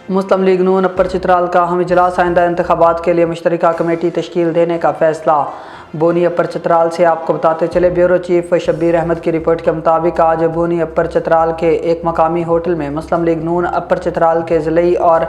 مسلم league نون اپر چترال کا اہم اجلاس، آئندہ انتخابات کے لیے مشترکہ کمیٹی تشکیل دینے کا فیصلہ۔ بونی اپر چترال سے آپ کو بتاتے چلے، بیورو چیف شبیر احمد کی رپورٹ کے مطابق آج بونی اپر چترال کے ایک مقامی ہوٹل میں مسلم لیگ نون اپر چترال کے ضلعی اور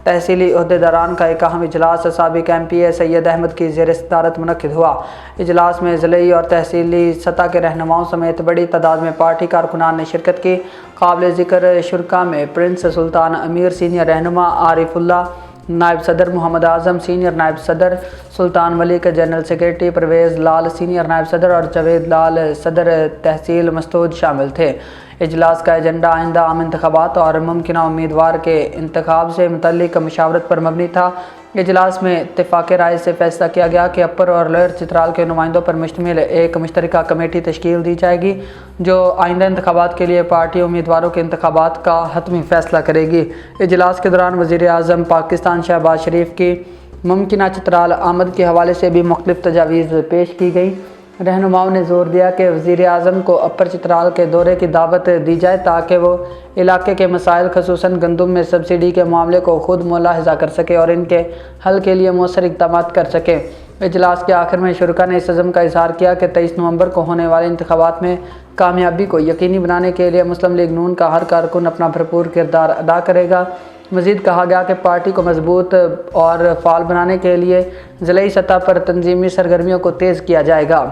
تحصیلی عہدیداران کا ایک اہم اجلاس سابق ایم پی اے سید احمد کی زیر صدارت منعقد ہوا۔ اجلاس میں ضلعی اور تحصیلی سطح کے رہنماؤں سمیت بڑی تعداد میں پارٹی کارکنان نے شرکت کی۔ قابل ذکر شرکاء میں پرنس سلطان امیر سینئر رہنما، عارف اللہ نائب صدر، محمد اعظم سینئر نائب صدر، سلطان ملک جنرل سیکرٹری، پرویز لال سینئر نائب صدر اور جاوید لال صدر تحصیل مستود شامل تھے۔ اجلاس کا ایجنڈا آئندہ عام انتخابات اور ممکنہ امیدوار کے انتخاب سے متعلق مشاورت پر مبنی تھا۔ اجلاس میں اتفاق رائے سے فیصلہ کیا گیا کہ اپر اور لوئر چترال کے نمائندوں پر مشتمل ایک مشترکہ کمیٹی تشکیل دی جائے گی جو آئندہ انتخابات کے لیے پارٹی امیدواروں کے انتخابات کا حتمی فیصلہ کرے گی۔ اجلاس کے دوران وزیر اعظم پاکستان شہباز شریف کی ممکنہ چترال آمد کے حوالے سے بھی مختلف تجاویز پیش کی گئی۔ رہنماؤں نے زور دیا کہ وزیر اعظم کو اپر چترال کے دورے کی دعوت دی جائے تاکہ وہ علاقے کے مسائل خصوصاً گندم میں سبسڈی کے معاملے کو خود ملاحظہ کر سکے اور ان کے حل کے لیے مؤثر اقدامات کر سکے۔ اجلاس کے آخر میں شرکاء نے اس عزم کا اظہار کیا کہ 23 نومبر کو ہونے والے انتخابات میں کامیابی کو یقینی بنانے کے لیے مسلم لیگ نون کا ہر کارکن اپنا بھرپور کردار ادا کرے گا۔ مزید کہا گیا کہ پارٹی کو مضبوط اور فعال بنانے کے لیے ضلعی سطح پر تنظیمی سرگرمیوں کو تیز کیا جائے گا۔